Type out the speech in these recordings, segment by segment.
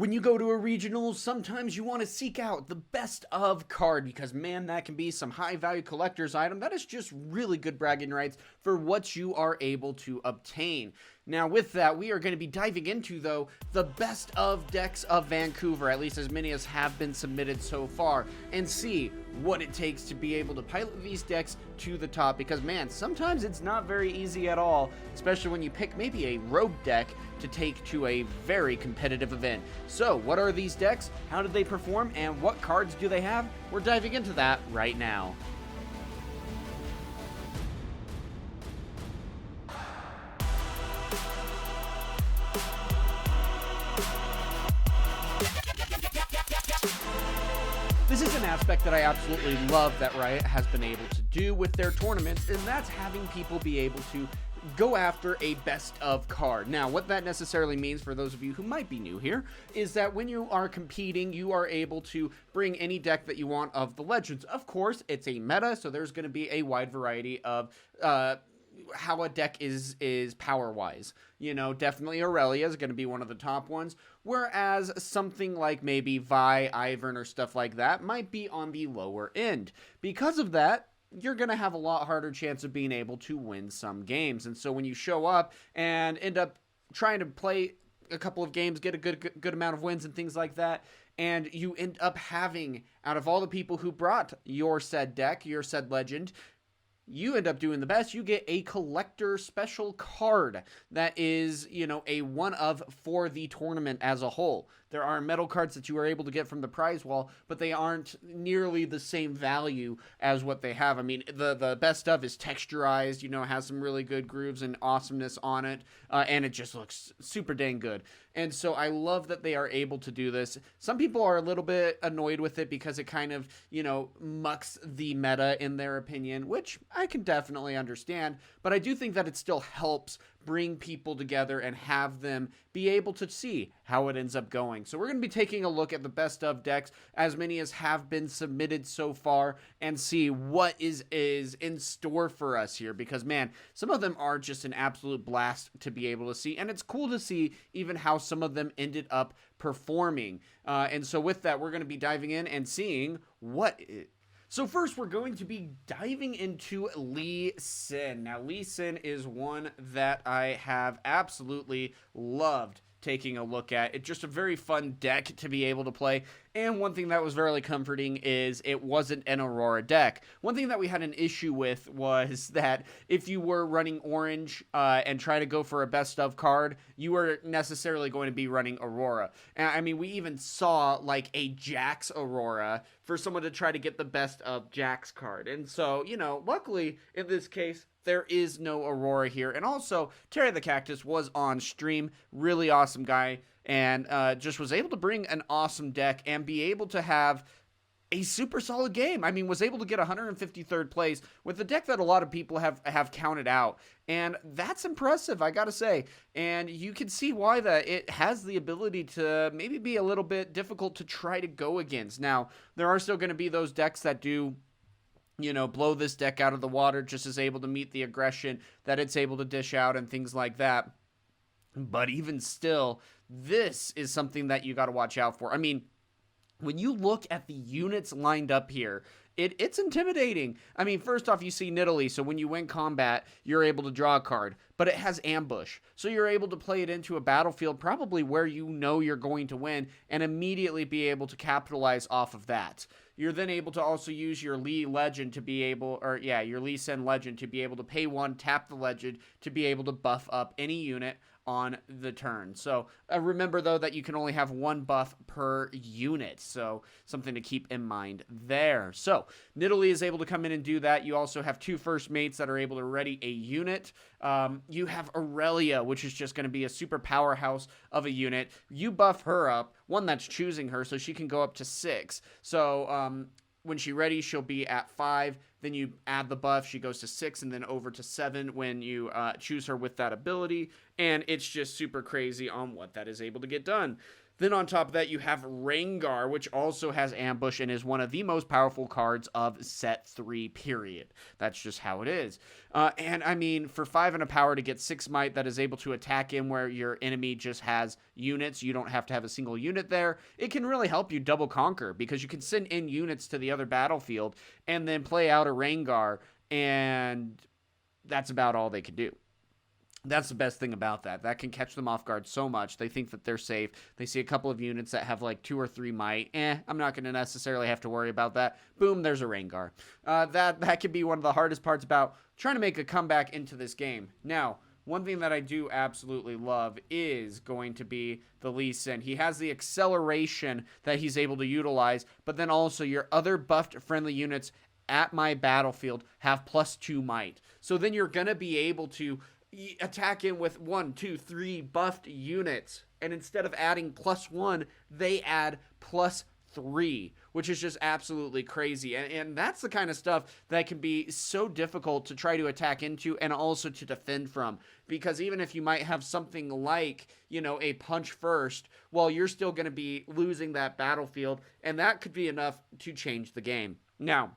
When you go to a regional, sometimes you want to seek out the best of card because, man, that can be some high value collector's item that is just really good bragging rights for what you are able to obtain. Now, with that, we are going to be diving into, though, the best of decks of Vancouver, at least as many as have been submitted so far, and see what it takes to be able to pilot these decks to the top. Because, man, sometimes it's not very easy at all, especially when you pick maybe a rogue deck to take to a very competitive event. So, what are these decks? How did they perform? And what cards do they have? We're diving into that right now. This is an aspect that I absolutely love that Riot has been able to do with their tournaments, and that's having people be able to go after a best of card. Now, what that necessarily means for those of you who might be new here is that when you are competing, you are able to bring any deck that you want of the Legends. Of course, it's a meta, so there's going to be a wide variety of how a deck is power-wise. You know, definitely Aurelia is going to be one of the top ones, whereas something like maybe Vi, Ivern, or stuff like that might be on the lower end. Because of that, you're going to have a lot harder chance of being able to win some games. And so when you show up and end up trying to play a couple of games, get a good amount of wins and things like that, and you end up having, out of all the people who brought your said deck, your said legend, you end up doing the best. You get a collector special card that is, you know, a one of for the tournament as a whole. There are metal cards that you are able to get from the prize wall, but they aren't nearly the same value as what they have. I mean, the best of is texturized, you know, has some really good grooves and awesomeness on it, and it just looks super dang good. And so I love that they are able to do this. Some people are a little bit annoyed with it because it kind of, you know, mucks the meta in their opinion, which I can definitely understand, but I do think that it still helps bring people together and have them be able to see how it ends up going. So we're going to be taking a look at the best of decks, as many as have been submitted so far, and see what is in store for us here, because man, some of them are just an absolute blast to be able to see, and it's cool to see even how some of them ended up performing. And so with that, we're going to be diving in and seeing So first, we're going to be diving into Lee Sin. Now, Lee Sin is one that I have absolutely loved taking a look at. It's just a very fun deck to be able to play, and one thing that was very comforting is it wasn't an Aurora deck. One thing that we had an issue with was that if you were running orange and try to go for a best of card, you were necessarily going to be running Aurora. And I mean, we even saw like a Jax Aurora for someone to try to get the best of Jax card. And so, you know, luckily in this case, there is no Aurora here. And also, Terry the Cactus was on stream. Really awesome guy. And just was able to bring an awesome deck and be able to have a super solid game. I mean, was able to get 153rd place with a deck that a lot of people have counted out. And that's impressive, I gotta say. And you can see why that it has the ability to maybe be a little bit difficult to try to go against. Now, there are still going to be those decks that do, you know, blow this deck out of the water, just as able to meet the aggression that it's able to dish out and things like that. But even still, this is something that you got to watch out for. I mean, when you look at the units lined up here, it's intimidating. I mean, first off, you see Nidalee, so when you win combat, you're able to draw a card, but it has ambush. So you're able to play it into a battlefield probably where you know you're going to win and immediately be able to capitalize off of that. You're then able to also use your Lee legend to be able, your Lee Sin legend to be able to pay one, tap the legend to be able to buff up any unit on the turn. So remember though that you can only have one buff per unit, so something to keep in mind there. So Nidalee is able to come in and do that. You also have two first mates that are able to ready a unit. You have Aurelia, which is just going to be a super powerhouse of a unit. You buff her up, one that's choosing her, so she can go up to 6. So when she ready, she'll be at 5. Then you add the buff, she goes to 6, and then over to 7 when you choose her with that ability. And it's just super crazy on what that is able to get done. Then on top of that, you have Rengar, which also has Ambush and is one of the most powerful cards of Set 3, period. That's just how it is. And I mean, for 5 and a power to get 6 might that is able to attack in where your enemy just has units, you don't have to have a single unit there, it can really help you double conquer because you can send in units to the other battlefield and then play out a Rengar, and that's about all they can do. That's the best thing about that. That can catch them off guard so much. They think that they're safe. They see a couple of units that have like 2 or 3 might. I'm not going to necessarily have to worry about that. Boom, there's a Rengar. That can be one of the hardest parts about trying to make a comeback into this game. Now, one thing that I do absolutely love is going to be the Lee Sin. He has the acceleration that he's able to utilize, but then also your other buffed friendly units at my battlefield have +2 might. So then you're going to be able to attack in with 1, 2, 3 buffed units, and instead of adding +1, they add +3, which is just absolutely crazy. And that's the kind of stuff that can be so difficult to try to attack into and also to defend from, because even if you might have something like, you know, a punch first, well, you're still going to be losing that battlefield, and that could be enough to change the game. Now,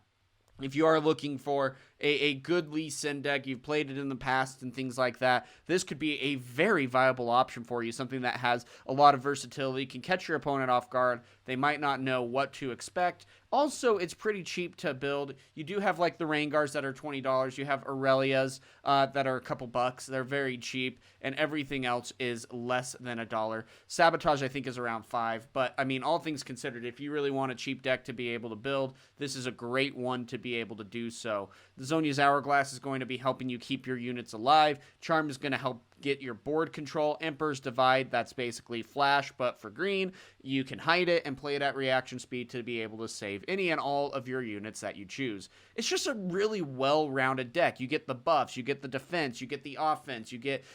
if you are looking for a good Lee Sin deck, you've played it in the past and things like that, this could be a very viable option for you, something that has a lot of versatility, can catch your opponent off guard, they might not know what to expect. Also, it's pretty cheap to build. You do have like the Rengars that are $20, you have Aurelias that are a couple bucks, they're very cheap, and everything else is less than $1. Sabotage, I think, is around $5, but I mean, all things considered, if you really want a cheap deck to be able to build, this is a great one to be able to do so. The Zhonya's Hourglass is going to be helping you keep your units alive. Charm is going to help get your board control. Emperor's Divide, that's basically Flash, but for green. You can hide it and play it at reaction speed to be able to save any and all of your units that you choose. It's just a really well-rounded deck. You get the buffs, you get the defense, you get the offense, you get,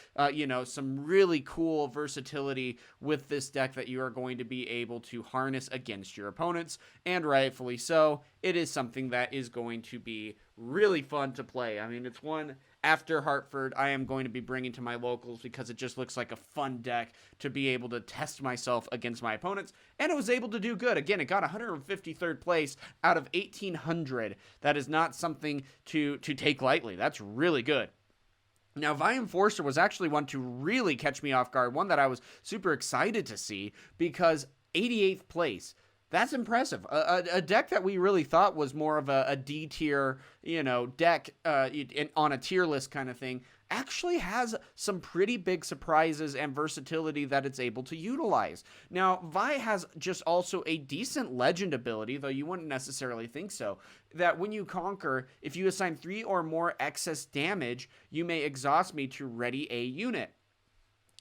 some really cool versatility with this deck that you are going to be able to harness against your opponents, and rightfully so. It is something that is going to be really fun to play. I mean, it's one after Hartford I am going to be bringing to my locals because it just looks like a fun deck to be able to test myself against my opponents, and it was able to do good. Again, it got 153rd place out of 1,800. That is not something to take lightly. That's really good. Now, Vi Enforcer was actually one to really catch me off guard, one that I was super excited to see because 88th place. That's impressive. A deck that we really thought was more of a D tier, deck on a tier list kind of thing, actually has some pretty big surprises and versatility that it's able to utilize. Now, Vi has just also a decent legend ability, though you wouldn't necessarily think so, that when you conquer, if you assign 3 or more excess damage, you may exhaust me to ready a unit.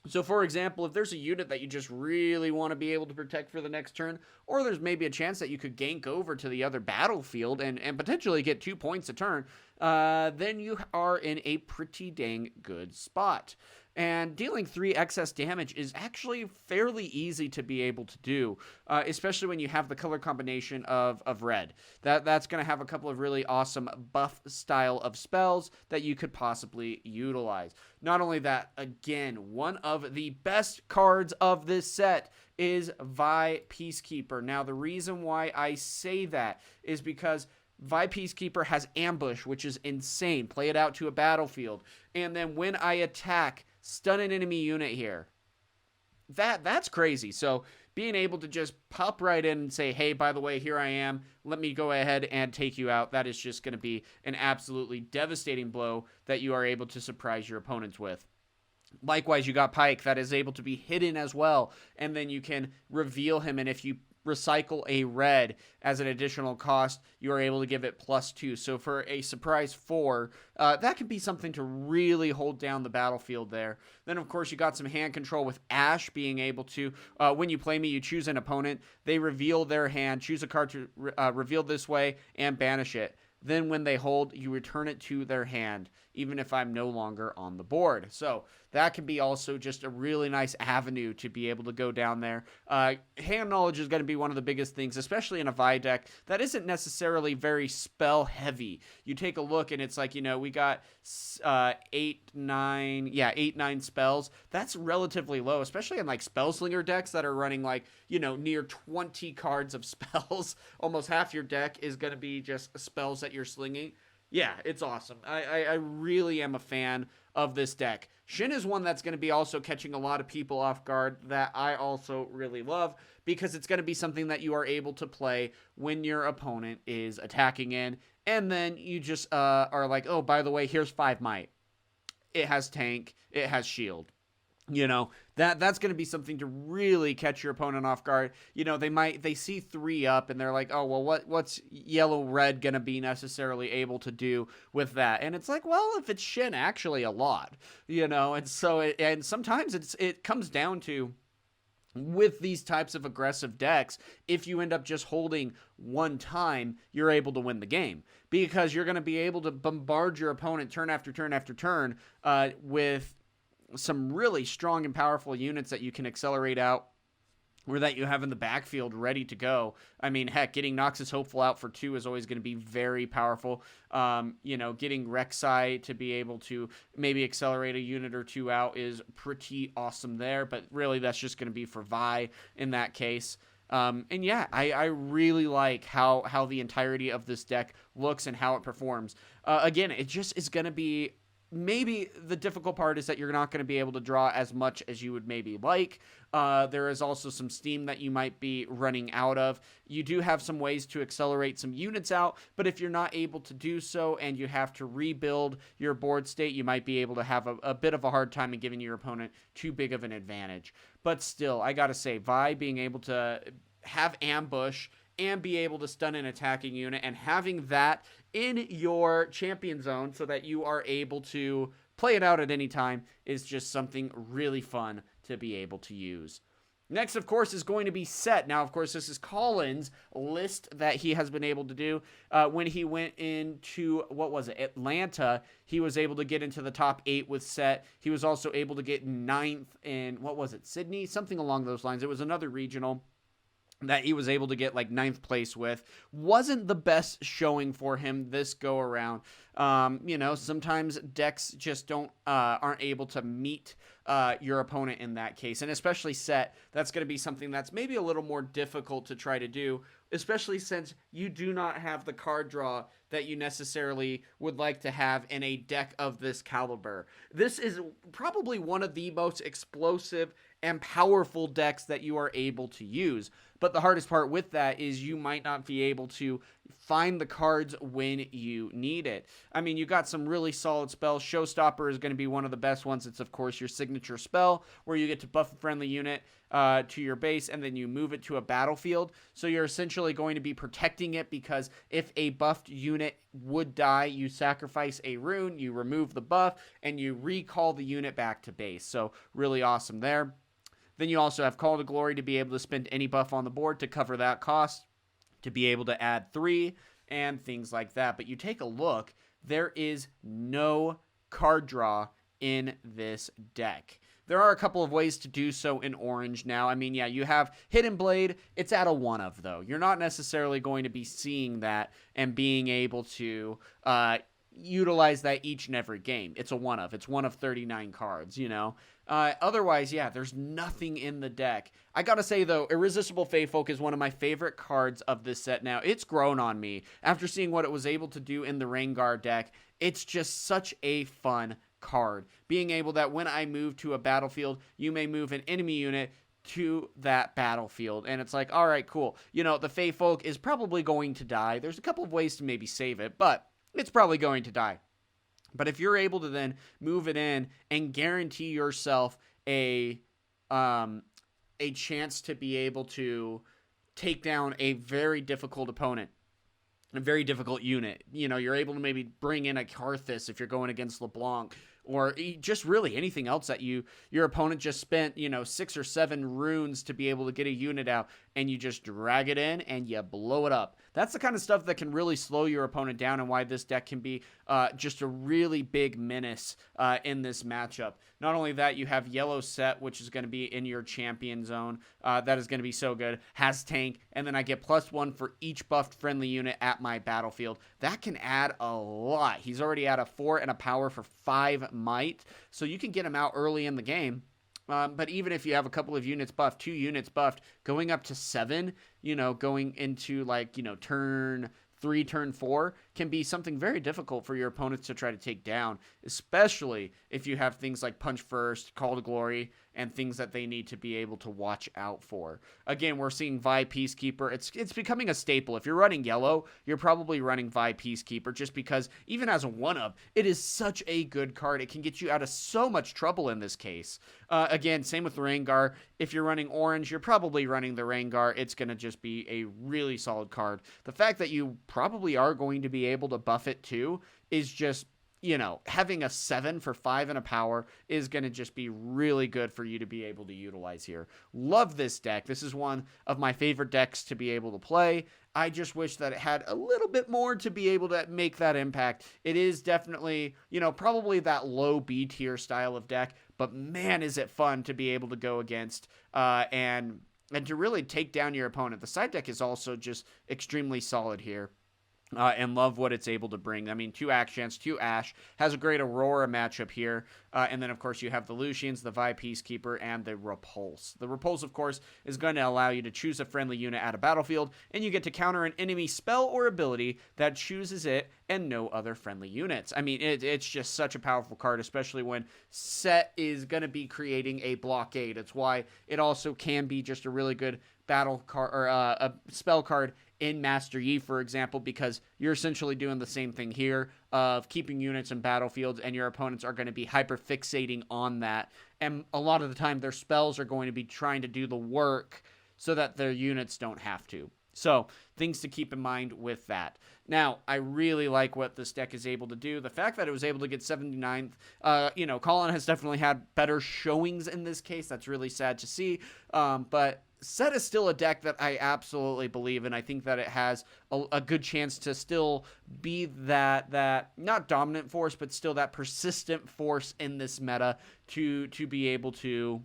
So, for example, if there's a unit that you just really want to be able to protect for the next turn, or there's maybe a chance that you could gank over to the other battlefield and potentially get 2 points a turn, then you are in a pretty dang good spot. And dealing 3 excess damage is actually fairly easy to be able to do, especially when you have the color combination of red. That's going to have a couple of really awesome buff style of spells that you could possibly utilize. Not only that, again, one of the best cards of this set is Vi Peacekeeper. Now, the reason why I say that is because Vi Peacekeeper has Ambush, which is insane. Play it out to a battlefield. And then when I attack, stun an enemy unit here. That's crazy. So being able to just pop right in and say, hey, by the way, here I am. Let me go ahead and take you out. That is just going to be an absolutely devastating blow that you are able to surprise your opponents with. Likewise, you got Pyke that is able to be hidden as well. And then you can reveal him. And if you recycle a red as an additional cost, you are able to give it +2. So for a surprise 4, that could be something to really hold down the battlefield there. Then, of course, you got some hand control with Ashe being able to, when you play me, you choose an opponent, they reveal their hand, choose a card to reveal this way, and banish it. Then when they hold, you return it to their hand. even if I'm no longer on the board. So that can be also just a really nice avenue to be able to go down there. Hand knowledge is going to be one of the biggest things, especially in a Vi deck that isn't necessarily very spell heavy. You take a look and it's like, we got 8, 9 spells. That's relatively low, especially in like Spellslinger decks that are running like, near 20 cards of spells. Almost half your deck is going to be just spells that you're slinging. Yeah, it's awesome. I really am a fan of this deck. Shin is one that's going to be also catching a lot of people off guard that I also really love, because it's going to be something that you are able to play when your opponent is attacking in, and then you just are like, oh, by the way, here's 5 might. It has tank, it has shield. That's going to be something to really catch your opponent off guard. They see 3 up and they're like, oh, well, what's yellow red going to be necessarily able to do with that? And it's like, well, if it's Shin, actually a lot, and so and sometimes it comes down to, with these types of aggressive decks, if you end up just holding one time, you're able to win the game, because you're going to be able to bombard your opponent turn after turn after turn with some really strong and powerful units that you can accelerate out, or that you have in the backfield ready to go. I mean, heck, getting Noxus Hopeful out for 2 is always going to be very powerful. Getting Rek'Sai to be able to maybe accelerate a unit or 2 out is pretty awesome there, but really that's just going to be for Vi in that case. I really like how the entirety of this deck looks and how it performs. Again, it just is going to be, maybe the difficult part is that you're not going to be able to draw as much as you would maybe like. There is also some steam that you might be running out of. You do have some ways to accelerate some units out, but if you're not able to do so and you have to rebuild your board state, you might be able to have a bit of a hard time in giving your opponent too big of an advantage. But still, I gotta say, Vi being able to have ambush and be able to stun an attacking unit, and having that in your champion zone so that you are able to play it out at any time, is just something really fun to be able to use. Next, of course, is going to be Sett. Now, of course, this is Colin's list that he has been able to do. When he went into, Atlanta, he was able to get into the top 8 with Sett. He was also able to get 9th in, Sydney? Something along those lines. It was another regional that he was able to get like 9th place with. Wasn't the best showing for him this go around. Sometimes decks just aren't able to meet your opponent in that case. And especially Sett, that's going to be something that's maybe a little more difficult to try to do, especially since you do not have the card draw that you necessarily would like to have in a deck of this caliber. This is probably one of the most explosive and powerful decks that you are able to use. But the hardest part with that is you might not be able to find the cards when you need it. I mean, you got some really solid spells. Showstopper is going to be one of the best ones. It's, of course, your signature spell where you get to buff a friendly unit to your base, and then you move it to a battlefield. So you're essentially going to be protecting it, because if a buffed unit would die, you sacrifice a rune, you remove the buff, and you recall the unit back to base. So really awesome there. Then you also have Call to Glory to be able to spend any buff on the board to cover that cost, to be able to add 3 and things like that. But you take a look, there is no card draw in this deck. There are a couple of ways to do so in orange now. I mean, yeah, you have Hidden Blade. It's at a 1 of, though. You're not necessarily going to be seeing that and being able to utilize that each and every game. It's a 1 of. It's 1 of 39 cards, Otherwise, yeah, there's nothing in the deck. I gotta say, though, Irresistible Feyfolk is one of my favorite cards of this set now. It's grown on me. After seeing what it was able to do in the Rengar deck, it's just such a fun card. Being able that when I move to a battlefield, you may move an enemy unit to that battlefield. And it's like, all right, cool. The Feyfolk is probably going to die. There's a couple of ways to maybe save it, but it's probably going to die. But if you're able to then move it in and guarantee yourself a chance to be able to take down a very difficult opponent, a very difficult unit, you're able to maybe bring in a Karthus if you're going against LeBlanc, or just really anything else that your opponent just spent, 6 or 7 runes to be able to get a unit out, and you just drag it in and you blow it up. That's the kind of stuff that can really slow your opponent down, and why this deck can be just a really big menace in this matchup. Not only that, you have yellow Sett, which is going to be in your champion zone. That is going to be so good. Has tank, and then I get +1 for each buffed friendly unit at my battlefield. That can add a lot. He's already at a 4 and a power for 5 might, so you can get him out early in the game. But even if you have a couple of units buffed, 2 units buffed, going up to 7, going into turn 3, turn 4 can be something very difficult for your opponents to try to take down, especially if you have things like Punch First, Call to Glory, and things that they need to be able to watch out for. Again, we're seeing Vi Peacekeeper. It's becoming a staple. If you're running yellow, you're probably running Vi Peacekeeper, just because even as a 1-of, it is such a good card. It can get you out of so much trouble in this case. Again, same with Rengar. If you're running orange, you're probably running the Rengar. It's going to just be a really solid card. The fact that you probably are going to be able to buff it too is just, having a 7 for 5 and a power is going to just be really good for you to be able to utilize here. Love this deck. This is one of my favorite decks to be able to play. I just wish that it had a little bit more to be able to make that impact. It is definitely, probably that low B tier style of deck, but man, is it fun to be able to go against and to really take down your opponent. The side deck is also just extremely solid here. And love what it's able to bring. I mean, 2 actions, 2 Ashe, has a great Aurora matchup here. And then, of course, you have the Lucians, the Vi Peacekeeper, and the Repulse. The Repulse, of course, is going to allow you to choose a friendly unit at a battlefield, and you get to counter an enemy spell or ability that chooses it and no other friendly units. I mean, it's just such a powerful card, especially when Sett is going to be creating a blockade. It's why it also can be just a really good battle card, or a spell card in Master Yi, for example, because you're essentially doing the same thing here of keeping units in battlefields, and your opponents are going to be hyper-fixating on that. And a lot of the time, their spells are going to be trying to do the work so that their units don't have to. So, things to keep in mind with that. Now, I really like what this deck is able to do. The fact that it was able to get 79th, Colin has definitely had better showings in this case. That's really sad to see. But Sett is still a deck that I absolutely believe in. I think that it has a good chance to still be that not dominant force, but still that persistent force in this meta to be able to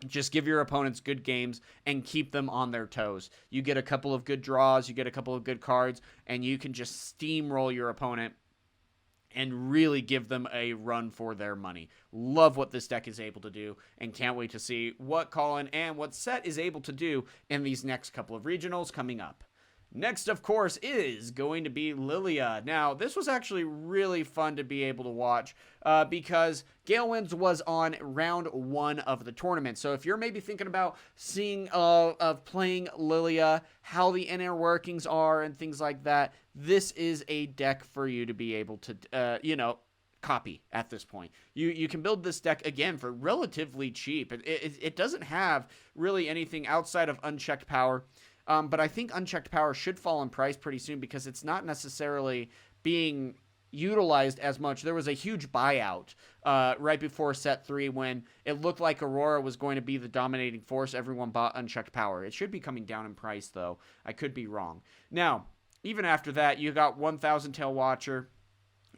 just give your opponents good games and keep them on their toes. You get a couple of good draws, you get a couple of good cards, and you can just steamroll your opponent and really give them a run for their money. Love what this deck is able to do, and can't wait to see what Colin and what Sett is able to do in these next couple of regionals coming up. Next, of course, is going to be Lillia. Now, this was actually really fun to be able to watch because Galewinds was on round 1 of the tournament. So if you're maybe thinking about seeing of playing Lillia, how the inner workings are and things like that, this is a deck for you to be able to, copy at this point. You can build this deck again for relatively cheap. It doesn't have really anything outside of unchecked power. But I think unchecked power should fall in price pretty soon because it's not necessarily being utilized as much. There was a huge buyout right before Set 3 when it looked like Aurora was going to be the dominating force. Everyone bought unchecked power. It should be coming down in price, though. I could be wrong. Now, even after that, you got 1,000 Tail Watcher.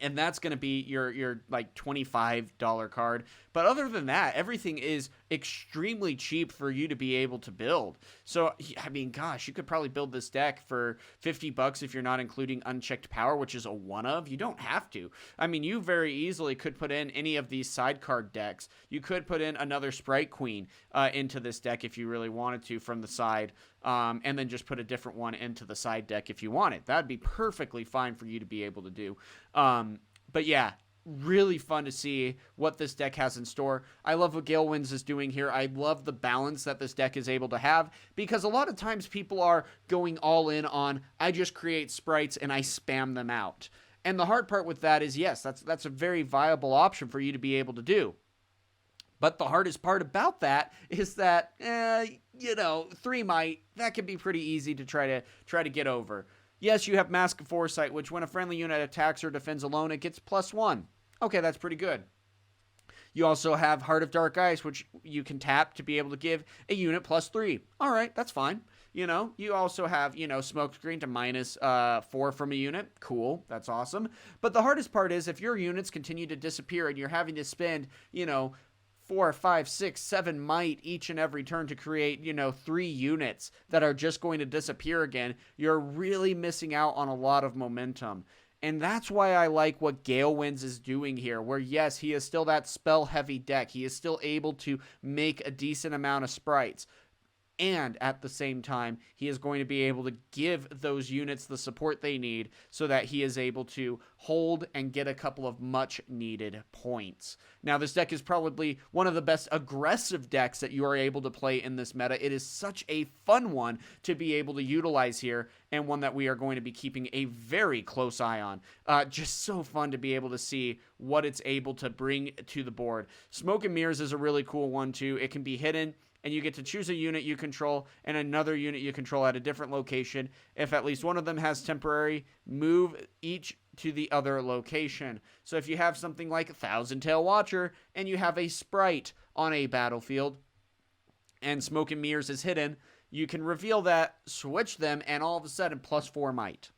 And that's going to be your like $25 card. But other than that, everything is extremely cheap for you to be able to build. So, I mean, gosh, you could probably build this deck for $50 if you're not including unchecked power, which is a 1-of. You don't have to. I mean, you very easily could put in any of these sidecard decks. You could put in another Sprite Queen into this deck if you really wanted to from the side. And then just put a different one into the side deck if you want it. That'd be perfectly fine for you to be able to do. But yeah, really fun to see what this deck has in store. I love what Galewinds is doing here. I love the balance that this deck is able to have because a lot of times people are going all in on, I just create sprites and I spam them out. And the hard part with that is, yes, that's a very viable option for you to be able to do. But the hardest part about that is that, 3 might, that can be pretty easy to try to get over. Yes, you have Mask of Foresight, which when a friendly unit attacks or defends alone, it gets +1. Okay, that's pretty good. You also have Heart of Dark Ice, which you can tap to be able to give a unit +3. All right, that's fine. You know, you also have, you know, Smokescreen to -4 from a unit. Cool, that's awesome. But the hardest part is if your units continue to disappear and you're having to spend, you know, 4, 5, 6, 7 might each and every turn to create, you know, 3 units that are just going to disappear again, you're really missing out on a lot of momentum. And that's why I like what Gale Winds is doing here, where yes, he is still that spell-heavy deck. He is still able to make a decent amount of sprites. And at the same time, he is going to be able to give those units the support they need so that he is able to hold and get a couple of much needed points. Now, this deck is probably one of the best aggressive decks that you are able to play in this meta. It is such a fun one to be able to utilize here, and one that we are going to be keeping a very close eye on. Just so fun to be able to see what it's able to bring to the board. Smoke and Mirrors is a really cool one too. It can be hidden, and you get to choose a unit you control and another unit you control at a different location. If at least one of them has temporary, move each to the other location. So if you have something like a Thousand Tail Watcher and you have a sprite on a battlefield and Smoke and Mirrors is hidden, you can reveal that, switch them, and all of a sudden +4 might.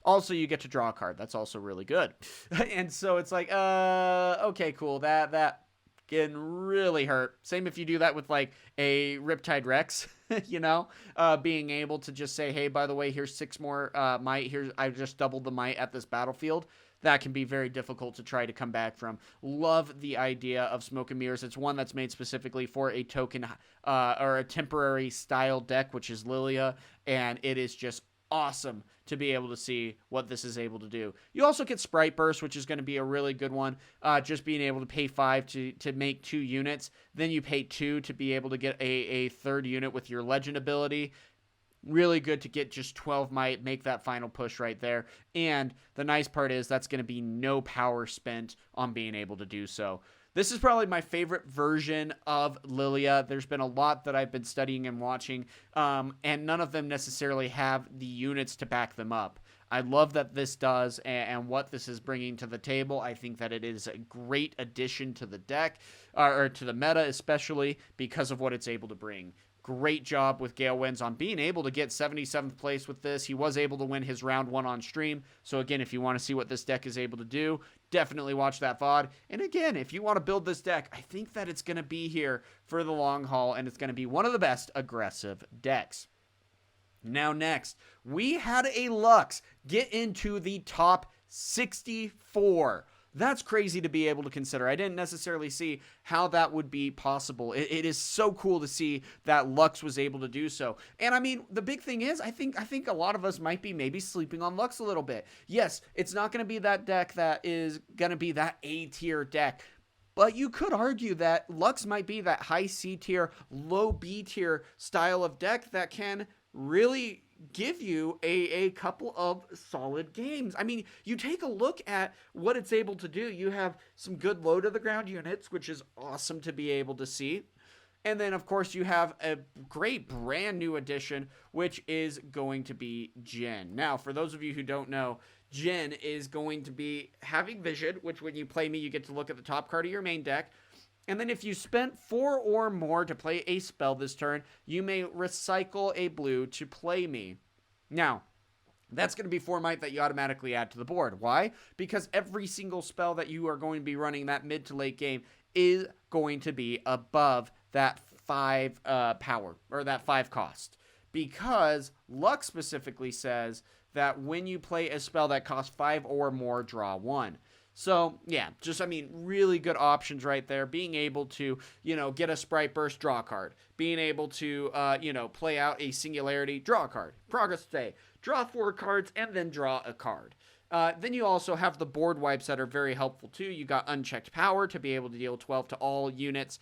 Also, you get to draw a card. That's also really good. And so it's like, okay, cool. That can really hurt. Same if you do that with like a Riptide Rex, you know, being able to just say, hey, by the way, here's 6 more might. Here's, I just doubled the might at this battlefield. That can be very difficult to try to come back from. Love the idea of Smoke and Mirrors. It's one that's made specifically for a token or a temporary style deck, which is Lillia, and it is just awesome to be able to see what this is able to do. You also get Sprite Burst, which is going to be a really good one. Just being able to pay 5 to make 2 units. Then you pay 2 to be able to get a third unit with your Legend ability. Really good to get just 12 might, make that final push right there. And the nice part is that's going to be no power spent on being able to do so. This is probably my favorite version of Lillia. There's been a lot that I've been studying and watching, and none of them necessarily have the units to back them up. I love that this does and what this is bringing to the table. I think that it is a great addition to the deck, or to the meta especially, because of what it's able to bring. Great job with Gale Winds on being able to get 77th place with this. He was able to win his round 1 on stream. So again, if you want to see what this deck is able to do, definitely watch that VOD. And again, if you want to build this deck, I think that it's going to be here for the long haul, and it's going to be one of the best aggressive decks. Now next, we had a Lux get into the top 64. That's crazy to be able to consider. I didn't necessarily see how that would be possible. It is so cool to see that Lux was able to do so. And I mean, the big thing is, I think a lot of us might be maybe sleeping on Lux a little bit. Yes, it's not going to be that deck that is going to be that A-tier deck. But you could argue that Lux might be that high C-tier, low B-tier style of deck that can really give you a couple of solid games. I mean, you take a look at what it's able to do. You have some good low to the ground units, which is awesome to be able to see. And then, of course, you have a great brand new addition, which is going to be Jhin. Now, for those of you who don't know, Jhin is going to be having Vision, which when you play me, you get to look at the top card of your main deck. And then if you spent 4 or more to play a spell this turn, you may recycle a blue to play me. Now, that's going to be 4 might that you automatically add to the board. Why? Because every single spell that you are going to be running that mid to late game is going to be above that 5 power, or that 5 cost. Because Lux specifically says that when you play a spell that costs 5 or more, draw 1. So, yeah, just, I mean, really good options right there. Being able to, you know, get a Sprite Burst, draw a card. Being able to, you know, play out a Singularity, draw a card. Progress Day, draw 4 cards, and then draw a card. Then you also have the board wipes that are very helpful too. You got Unchecked Power to be able to deal 12 to all units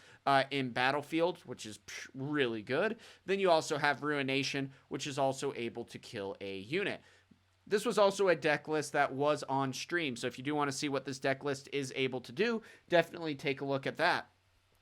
in Battlefield, which is really good. Then you also have Ruination, which is also able to kill a unit. This was also a deck list that was on stream, so if you do want to see what this deck list is able to do, definitely take a look at that.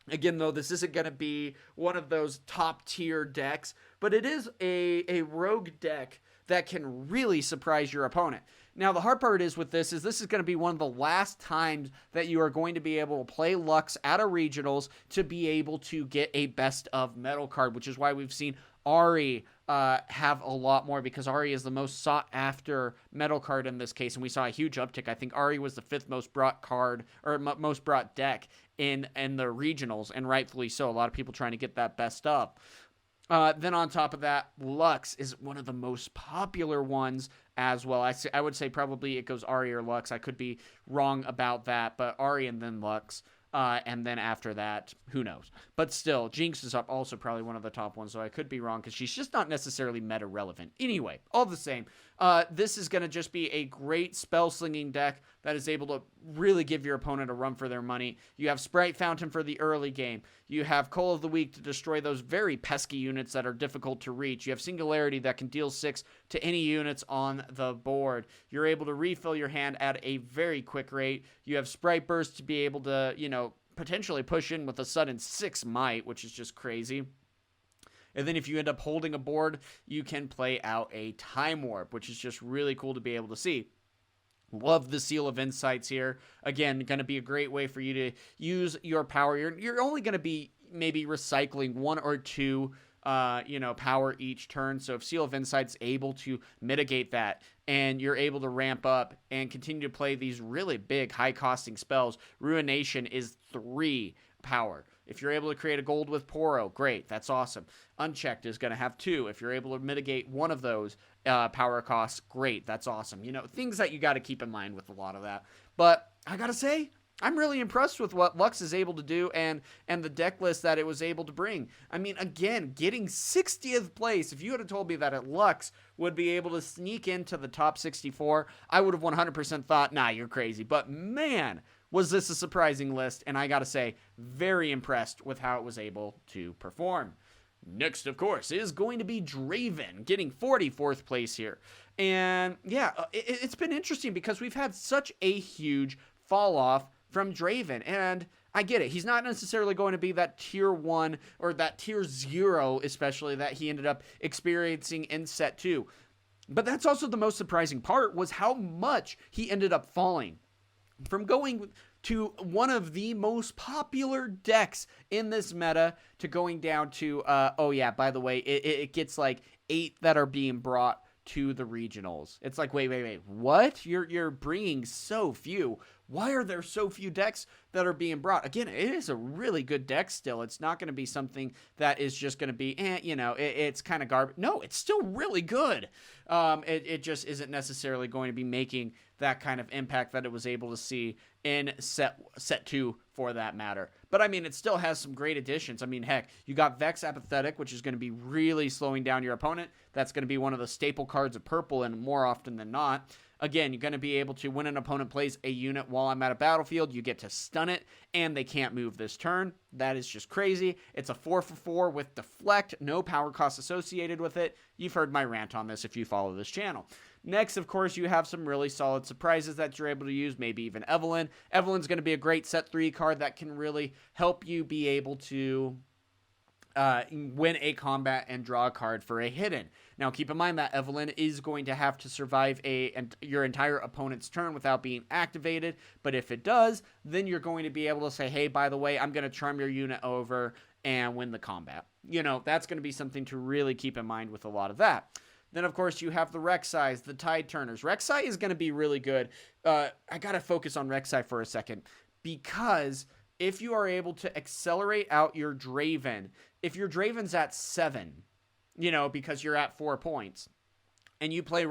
Again, though, this isn't going to be one of those top tier decks, but it is a rogue deck that can really surprise your opponent. Now, the hard part is with this is going to be one of the last times that you are going to be able to play Lux at a regionals to be able to get a best of metal card, which is why we've seen Ahri have a lot more, because Ahri is the most sought after metal card in this case, and we saw a huge uptick. I think Ahri was the 5th most brought card, or most brought deck in the regionals, and rightfully so. A lot of people trying to get that best of. Then on top of that, Lux is one of the most popular ones as well. I would say probably it goes Ahri or Lux. I could be wrong about that, but Ahri and then Lux. And then after that, who knows? But still, Jinx is also probably one of the top ones, so I could be wrong because she's just not necessarily meta relevant. Anyway, all the same, this is going to just be a great spell slinging deck that is able to really give your opponent a run for their money. You have Sprite Fountain for the early game. You have Coal of the Week to destroy those very pesky units that are difficult to reach. You have Singularity that can deal 6 to any units on the board. You're able to refill your hand at a very quick rate. You have Sprite Burst to be able to, potentially push in with a sudden 6 might, which is just crazy. And then if you end up holding a board, you can play out a Time Warp, which is just really cool to be able to see. Love the Seal of Insights here. Again, going to be a great way for you to use your power. You're only going to be maybe recycling 1 or 2 power each turn. So if Seal of Insight's able to mitigate that, and you're able to ramp up and continue to play these really big, high-costing spells, Ruination is 3 power. If you're able to create a gold with Poro, great, that's awesome. Unchecked is going to have 2. If you're able to mitigate one of those power costs, great, that's awesome. Things that you got to keep in mind with a lot of that. But I got to say, I'm really impressed with what Lux is able to do and the deck list that it was able to bring. I mean, again, getting 60th place. If you had told me that at Lux would be able to sneak into the top 64, I would have 100% thought, nah, you're crazy. But man, was this a surprising list, and I gotta say, very impressed with how it was able to perform. Next, of course, is going to be Draven, getting 44th place here. And yeah, it's been interesting because we've had such a huge fall off from Draven, and I get it. He's not necessarily going to be that tier 1 or that tier 0, especially that he ended up experiencing in Sett 2. But that's also the most surprising part, was how much he ended up falling. From going to one of the most popular decks in this meta to going down to, oh yeah, by the way, it gets like 8 that are being brought to the regionals. It's like, wait, what? You're bringing so few. Why are there so few decks that are being brought? Again, it is a really good deck still. It's not going to be something that is just going to be, it's kind of garbage. No, it's still really good. It just isn't necessarily going to be making that kind of impact that it was able to see in Sett 2 for that matter. But I mean, it still has some great additions. I mean, heck, you got Vex Apathetic, which is going to be really slowing down your opponent. That's going to be one of the staple cards of purple, and more often than not. Again, you're going to be able to, when an opponent plays a unit while I'm at a battlefield, you get to stun it, and they can't move this turn. That is just crazy. It's a 4/4 with Deflect, no power cost associated with it. You've heard my rant on this if you follow this channel. Next, of course, you have some really solid surprises that you're able to use, maybe even Evelynn. Evelynn's going to be a great Sett 3 card that can really help you be able to win a combat and draw a card for a hidden. Now, keep in mind that Evelynn is going to have to survive your entire opponent's turn without being activated, but if it does, then you're going to be able to say, hey, by the way, I'm going to charm your unit over and win the combat. That's going to be something to really keep in mind with a lot of that. Then, of course, you have the Rek'Sais, the Tide Turners. Rek'Sai is going to be really good. I got to focus on Rek'Sai for a second, because if you are able to accelerate out your Draven, if your Draven's at 7, because you're at 4 points, and you play you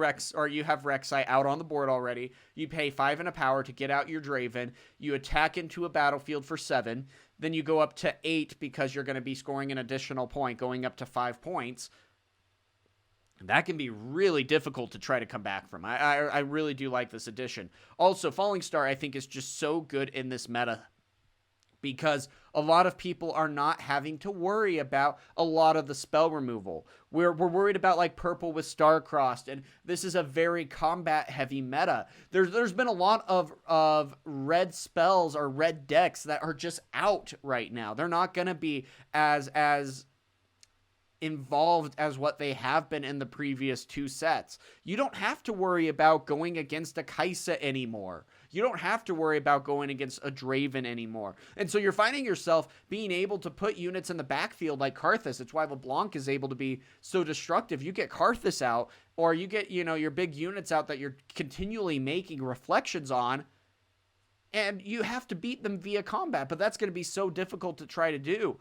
have Rek'Sai out on the board already, you pay 5 and a power to get out your Draven, you attack into a battlefield for 7, then you go up to 8 because you're going to be scoring an additional point, going up to 5 points. That can be really difficult to try to come back from. I really do like this addition. Also, Falling Star, I think, is just so good in this meta, because A lot of people are not having to worry about a lot of the spell removal. We're worried about like purple with Star-Crossed, and this is a very combat-heavy meta. There's been a lot of red spells or red decks that are just out right now. They're not going to be as involved as what they have been in the previous 2 sets. You don't have to worry about going against a Kha'zix anymore. You don't have to worry about going against a Draven anymore. And so you're finding yourself being able to put units in the backfield like Kha'zix. It's why LeBlanc is able to be so destructive. You get Kha'zix out, or you get, your big units out that you're continually making reflections on, and you have to beat them via combat, but that's going to be so difficult to try to do.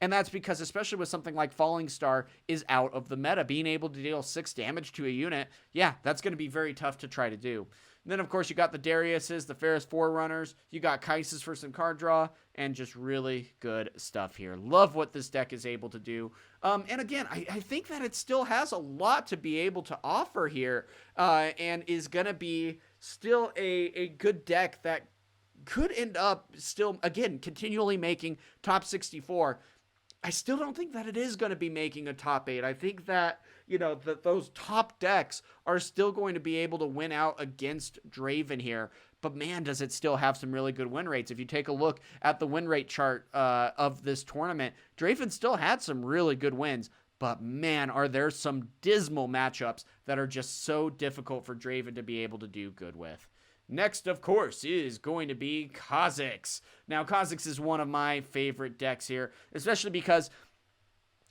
And that's because, especially with something like Falling Star is out of the meta, being able to deal 6 damage to a unit, yeah, that's going to be very tough to try to do. And then, of course, you got the Dariuses, the Ferris Forerunners, you got Kha'zix for some card draw, and just really good stuff here. Love what this deck is able to do. And again, I think that it still has a lot to be able to offer here, and is going to be still a good deck that could end up still, again, continually making top 64. I still don't think that it is going to be making a top 8. I think that, that those top decks are still going to be able to win out against Draven here. But man, does it still have some really good win rates. If you take a look at the win rate chart of this tournament, Draven still had some really good wins. But man, are there some dismal matchups that are just so difficult for Draven to be able to do good with. Next, of course, is going to be Kha'zix. Now, Kha'zix is one of my favorite decks here, especially because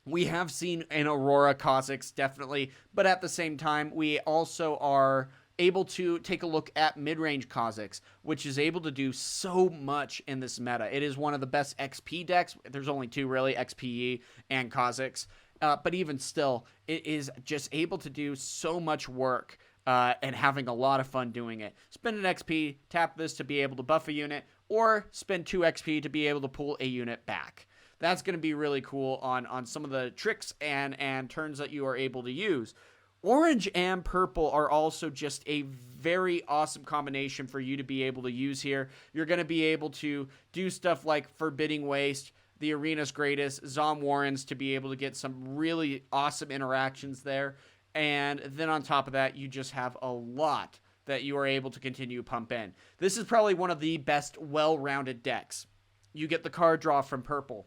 we have seen an Aurora Kha'zix, definitely, but at the same time, we also are able to take a look at mid-range Kha'zix, which is able to do so much in this meta. It is one of the best XP decks. There's only 2, really, XPE and Kha'zix, but even still, it is just able to do so much work. And having a lot of fun doing it. Spend an XP, tap this to be able to buff a unit, or spend 2 XP to be able to pull a unit back. That's going to be really cool on some of the tricks and turns that you are able to use. Orange and purple are also just a very awesome combination for you to be able to use here. You're going to be able to do stuff like Forbidding Waste, the Arena's Greatest, Zom Warrens to be able to get some really awesome interactions there. And then on top of that, you just have a lot that you are able to continue pump in. This is probably one of the best well-rounded decks. You get the card draw from purple.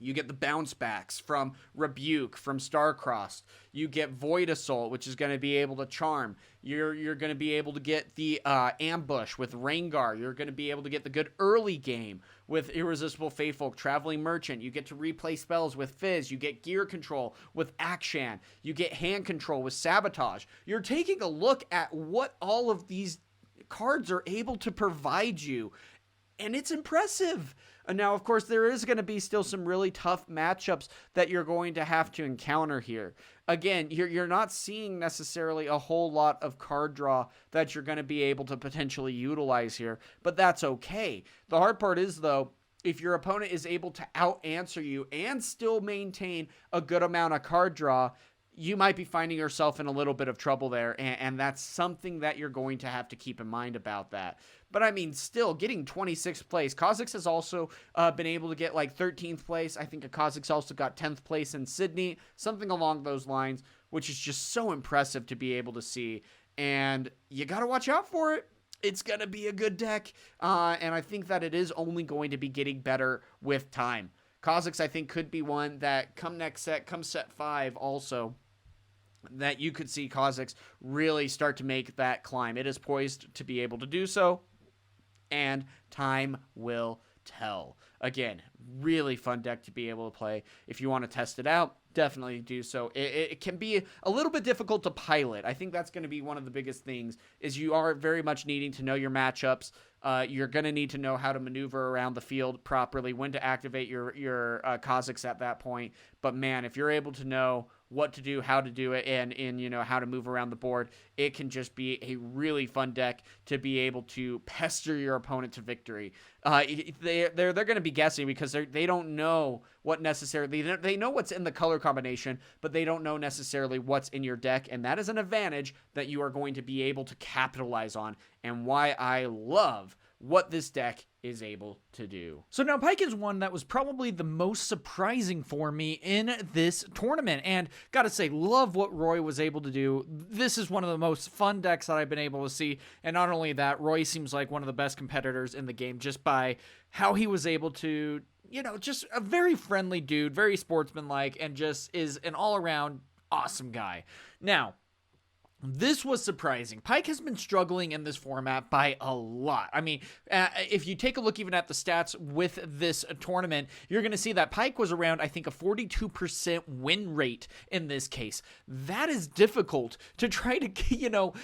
You get the bounce backs from Rebuke, from Star-Crossed. You get Void Assault, which is going to be able to charm. You're going to be able to get the ambush with Rengar. You're going to be able to get the good early game with Irresistible Faithful, Traveling Merchant. You get to replay spells with Fizz. You get gear control with Akshan. You get hand control with Sabotage. You're taking a look at what all of these cards are able to provide you, and it's impressive. And now, of course, there is going to be still some really tough matchups that you're going to have to encounter here. Again, you're not seeing necessarily a whole lot of card draw that you're going to be able to potentially utilize here, but that's okay. The hard part is, though, if your opponent is able to out-answer you and still maintain a good amount of card draw, you might be finding yourself in a little bit of trouble there, and that's something that you're going to have to keep in mind about that. But I mean, still, getting 26th place. Kha'zix has also been able to get like 13th place. I think Kha'zix also got 10th place in Sydney, something along those lines, which is just so impressive to be able to see. And you got to watch out for it. It's going to be a good deck, and I think that it is only going to be getting better with time. Kha'zix, I think, could be one that come next set, come set 5 also, that you could see Kha'zix really start to make that climb. It is poised to be able to do so, and time will tell. Again, really fun deck to be able to play. If you want to test it out, definitely do so. It can be a little bit difficult to pilot. I think that's going to be one of the biggest things, is you are very much needing to know your matchups. You're going to need to know how to maneuver around the field properly, when to activate your Kha'zix at that point. But man, if you're able to know what to do, how to do it, and how to move around the board, it can just be a really fun deck to be able to pester your opponent to victory. They're going to be guessing because they don't know what necessarily, they know what's in the color combination, but they don't know necessarily what's in your deck, and that is an advantage that you are going to be able to capitalize on, and why I love what this deck is able to do. So now Pyke is one that was probably the most surprising for me in this tournament, and gotta say, love what Roy was able to do. This is one of the most fun decks that I've been able to see, and not only that, Roy seems like one of the best competitors in the game just by how he was able to, you know, just a very friendly dude, very sportsmanlike, and just is an all-around awesome guy. Now, this was surprising. Pyke has been struggling in this format by a lot. I mean, if you take a look even at the stats with this tournament, you're going to see that Pyke was around, I think, a 42% win rate in this case. That is difficult to try to, you know,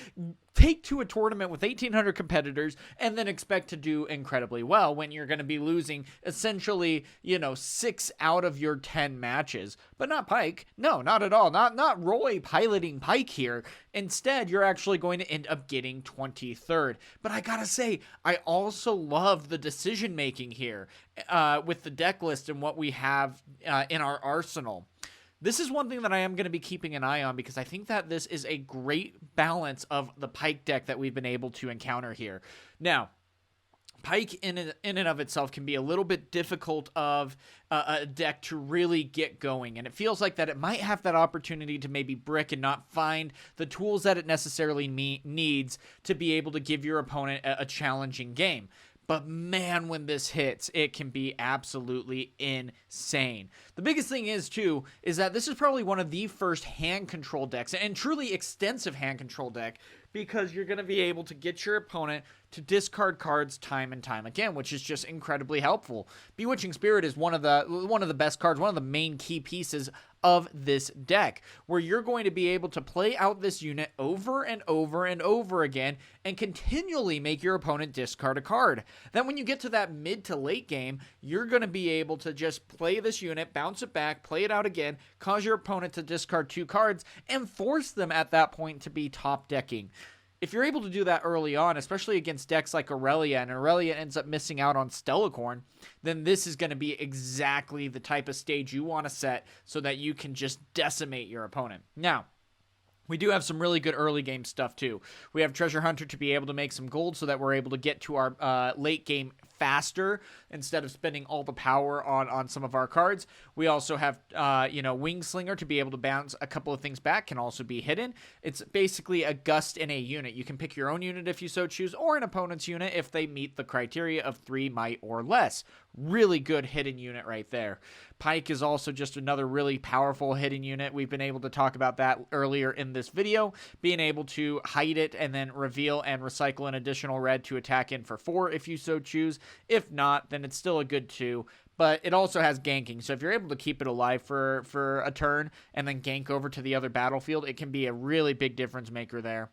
take to a tournament with 1,800 competitors and then expect to do incredibly well when you're going to be losing essentially, you know, 6 out of your 10 matches. But not Pyke. No, not at all. Not Roy piloting Pyke here. Instead, you're actually going to end up getting 23rd. But I gotta say, I also love the decision making here with the deck list and what we have in our arsenal. This is one thing that I am going to be keeping an eye on because I think that this is a great balance of the Pyke deck that we've been able to encounter here. Now, Pyke in and of itself can be a little bit difficult of a deck to really get going, and it feels like that it might have that opportunity to maybe brick and not find the tools that it necessarily needs to be able to give your opponent a challenging game. But man, when this hits, it can be absolutely insane. The biggest thing is, too, is that this is probably one of the first hand control decks, and truly extensive hand control deck, because you're going to be able to get your opponent to discard cards time and time again, which is just incredibly helpful. Bewitching Spirit is one of the best cards, one of the main key pieces of this deck, where you're going to be able to play out this unit over and over and over again and continually make your opponent discard a card. Then when you get to that mid to late game, you're going to be able to just play this unit, bounce it back, play it out again, cause your opponent to discard 2 cards, and force them at that point to be top decking. If you're able to do that early on, especially against decks like Aurelia, and Aurelia ends up missing out on Stellacorn, then this is going to be exactly the type of stage you want to set so that you can just decimate your opponent. Now, we do have some really good early game stuff too. We have Treasure Hunter to be able to make some gold so that we're able to get to our late game faster instead of spending all the power on some of our cards. We also have, Wingslinger to be able to bounce a couple of things back, can also be hidden. It's basically a gust in a unit. You can pick your own unit if you so choose, or an opponent's unit if they meet the criteria of 3 might or less. Really good hidden unit right there. Pyke is also just another really powerful hidden unit. We've been able to talk about that earlier in this video, being able to hide it and then reveal and recycle an additional red to attack in for 4 if you so choose. If not, then it's still a good 2. But it also has ganking, so if you're able to keep it alive for a turn and then gank over to the other battlefield, it can be a really big difference maker there.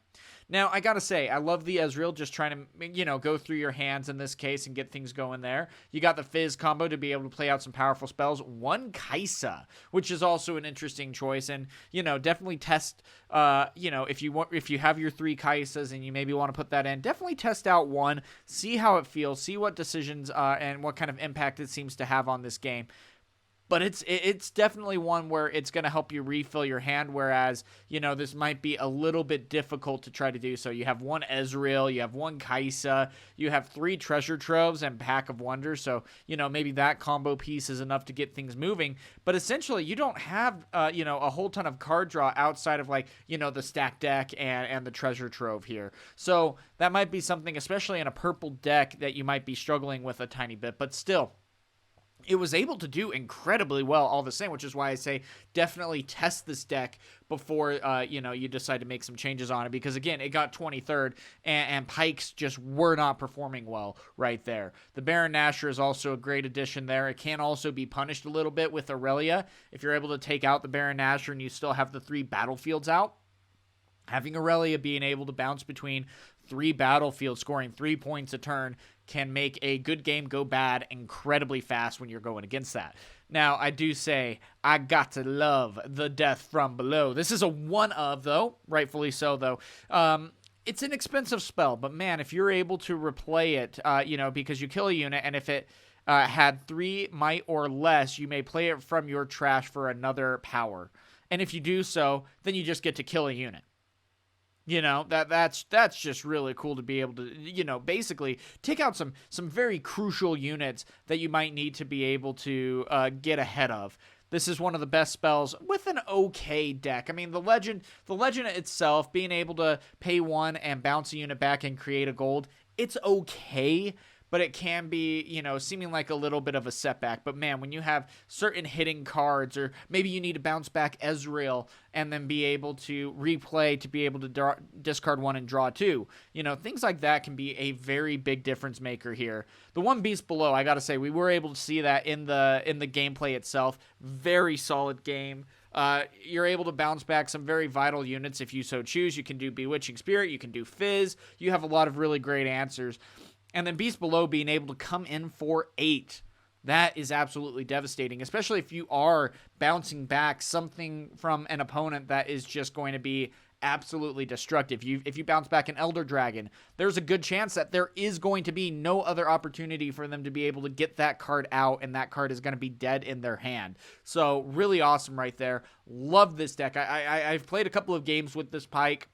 Now, I gotta say, I love the Ezreal, just trying to, go through your hands in this case and get things going there. You got the Fizz combo to be able to play out some powerful spells. 1 Kaisa, which is also an interesting choice, and, definitely test, if you have your 3 Kaisas and you maybe want to put that in, definitely test out 1, see how it feels, see what decisions and what kind of impact it seems to have on this game. But it's definitely one where it's going to help you refill your hand, whereas, this might be a little bit difficult to try to do so. You have 1 Ezreal, you have 1 Kaisa, you have 3 Treasure Troves and Pack of Wonders, so, maybe that combo piece is enough to get things moving. But essentially, you don't have, a whole ton of card draw outside of, the stack deck and the Treasure Trove here. So that might be something, especially in a purple deck, that you might be struggling with a tiny bit, but still, it was able to do incredibly well all the same, which is why I say definitely test this deck before, you decide to make some changes on it. Because, again, it got 23rd, and Pykes just were not performing well right there. The Baron Nashor is also a great addition there. It can also be punished a little bit with Aurelia. If you're able to take out the Baron Nashor and you still have the 3 battlefields out, having Aurelia being able to bounce between 3 battlefields, scoring 3 points a turn, can make a good game go bad incredibly fast when you're going against that. Now, I do say, I got to love the Death from Below. This is a one of, though, rightfully so, though. It's an expensive spell, but man, if you're able to replay it, because you kill a unit, and if it had 3 might or less, you may play it from your trash for another power. And if you do so, then you just get to kill a unit. You know, that's just really cool to be able to, you know, basically take out some very crucial units that you might need to be able to get ahead of. This is one of the best spells with an okay deck. I mean, the legend itself, being able to pay 1 and bounce a unit back and create a gold, it's okay, but it can be, you know, seeming like a little bit of a setback. But man, when you have certain hitting cards, or maybe you need to bounce back Ezreal and then be able to replay to be able to discard 1 and draw 2, you know, things like that can be a very big difference maker here. The one beast below, I gotta say, we were able to see that in the gameplay itself. Very solid game. You're able to bounce back some very vital units if you so choose. You can do Bewitching Spirit, you can do Fizz. You have a lot of really great answers. And then Beast Below being able to come in for 8. That is absolutely devastating, especially if you are bouncing back something from an opponent that is just going to be absolutely destructive. If you bounce back an Elder Dragon, there's a good chance that there is going to be no other opportunity for them to be able to get that card out, and that card is going to be dead in their hand. So really awesome right there. Love this deck. I've played a couple of games with this Pyke,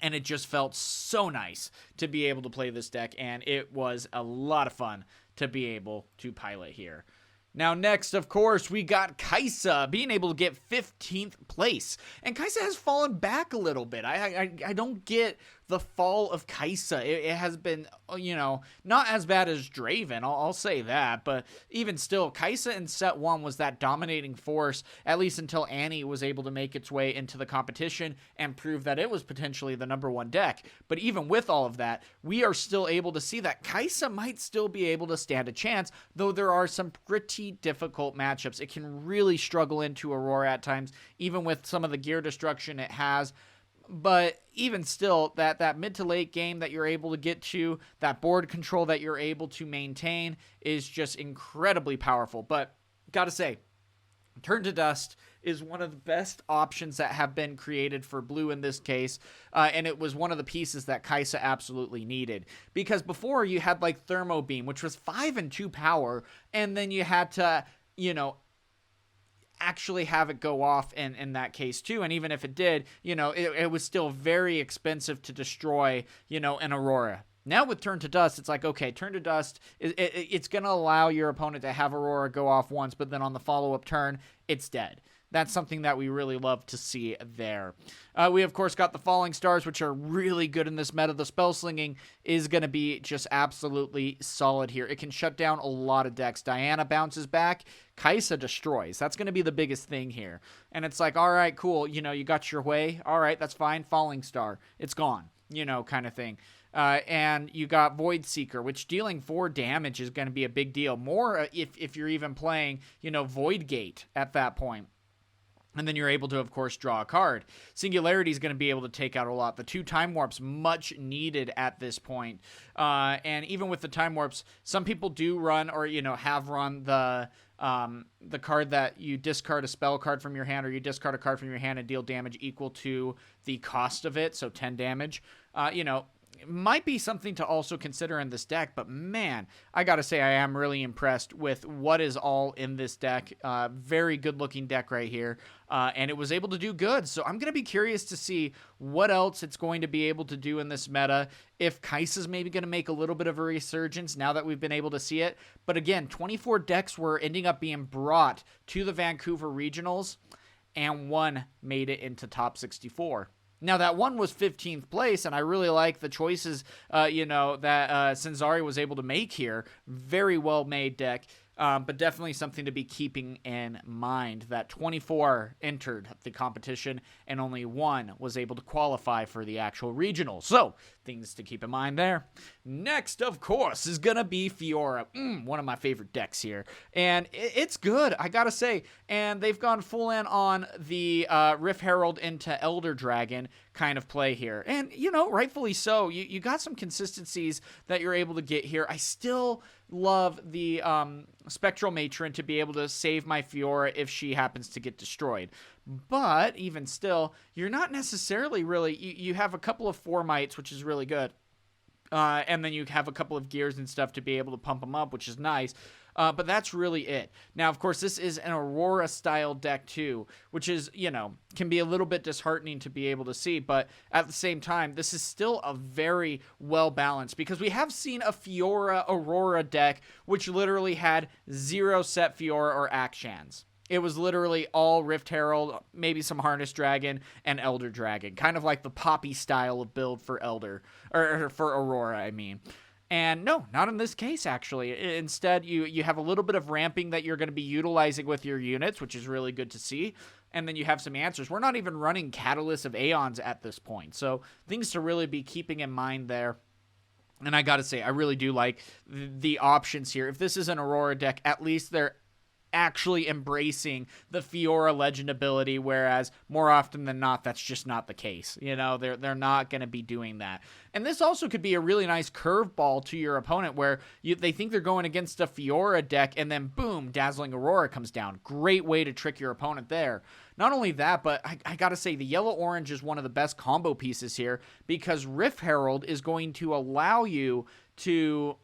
and it just felt so nice to be able to play this deck, and it was a lot of fun to be able to pilot here. Now, next, of course, we got Kai'Sa being able to get 15th place. And Kai'Sa has fallen back a little bit. I don't get the fall of Kai'Sa. It has been, you know, not as bad as Draven, I'll say that. But even still, Kai'Sa in set 1 was that dominating force, at least until Annie was able to make its way into the competition and prove that it was potentially the #1 deck. But even with all of that, we are still able to see that Kai'Sa might still be able to stand a chance, though there are some pretty difficult matchups. It can really struggle into Aurora at times, even with some of the gear destruction it has. But even still, that mid to late game that you're able to get to, that board control that you're able to maintain is just incredibly powerful. But gotta say, Turn to Dust is one of the best options that have been created for blue in this case, and it was one of the pieces that Kai'Sa absolutely needed. Because before you had like Thermo Beam, which was 5 and 2 power, and then you had to, you know, actually have it go off in that case too. And even if it did, you know, it was still very expensive to destroy, you know, an Aurora. Now with Turn to Dust, it's like, okay, Turn to Dust, it's going to allow your opponent to have Aurora go off once, but then on the follow-up turn, it's dead. That's something that we really love to see there. We, of course, got the Falling Stars, which are really good in this meta. The Spell Slinging is going to be just absolutely solid here. It can shut down a lot of decks. Diana bounces back. Kai'Sa destroys. That's going to be the biggest thing here. And it's like, all right, cool. You know, you got your way. All right, that's fine. Falling Star. It's gone. You know, kind of thing. And you got Void Seeker, which dealing 4 damage is going to be a big deal. More if you're even playing, you know, Void Gate at that point. And then you're able to, of course, draw a card. Singularity is going to be able to take out a lot. The 2 Time Warps, much needed at this point. And even with the Time Warps, some people do run, or, you know, have run the card that you discard a spell card from your hand, or you discard a card from your hand and deal damage equal to the cost of it, so 10 damage. You know, it might be something to also consider in this deck, but man, I gotta say I am really impressed with what is all in this deck. Very good looking deck right here, and it was able to do good, so I'm gonna be curious to see what else it's going to be able to do in this meta, if Kai'Sa's maybe gonna make a little bit of a resurgence now that we've been able to see it. But again, 24 decks were ending up being brought to the Vancouver Regionals, and 1 made it into top 64. Now, that 1 was 15th place, and I really like the choices, you know, that Senzari was able to make here. Very well-made deck, but definitely something to be keeping in mind, that 24 entered the competition, and only 1 was able to qualify for the actual regional. So, things to keep in mind there. Next, of course, is going to be Fiora. One of my favorite decks here. And it's good, I gotta say. And they've gone full in on the Rift Herald into Elder Dragon kind of play here. And, you know, rightfully so. You got some consistencies that you're able to get here. I still love the Spectral Matron to be able to save my Fiora if she happens to get destroyed. But even still, you're not necessarily really... You have a couple of 4 mites, which is really good. And then you have a couple of gears and stuff to be able to pump them up, which is nice. But that's really it. Now, of course, this is an Aurora-style deck, too, which is, can be a little bit disheartening to be able to see. But at the same time, this is still a very well-balanced, because we have seen a Fiora Aurora deck, which literally had 0 Sett Fiora or Akshans. It was literally all Rift Herald, maybe some Harness Dragon, and Elder Dragon. Kind of like the Poppy style of build for or for Aurora, I mean. And no, not in this case, actually. Instead, you have a little bit of ramping that you're going to be utilizing with your units, which is really good to see. And then you have some answers. We're not even running Catalyst of Aeons at this point. So things to really be keeping in mind there. And I got to say, I really do like the options here. If this is an Aurora deck, at least they're actually embracing the Fiora legend ability, whereas more often than not, that's just not the case. They're not going to be doing that. And this also could be a really nice curveball to your opponent, where they think they're going against a Fiora deck, and then boom, Dazzling Aurora comes down. Great way to trick your opponent there. Not only that, but I gotta say, the yellow-orange is one of the best combo pieces here, because Rift Herald is going to allow you to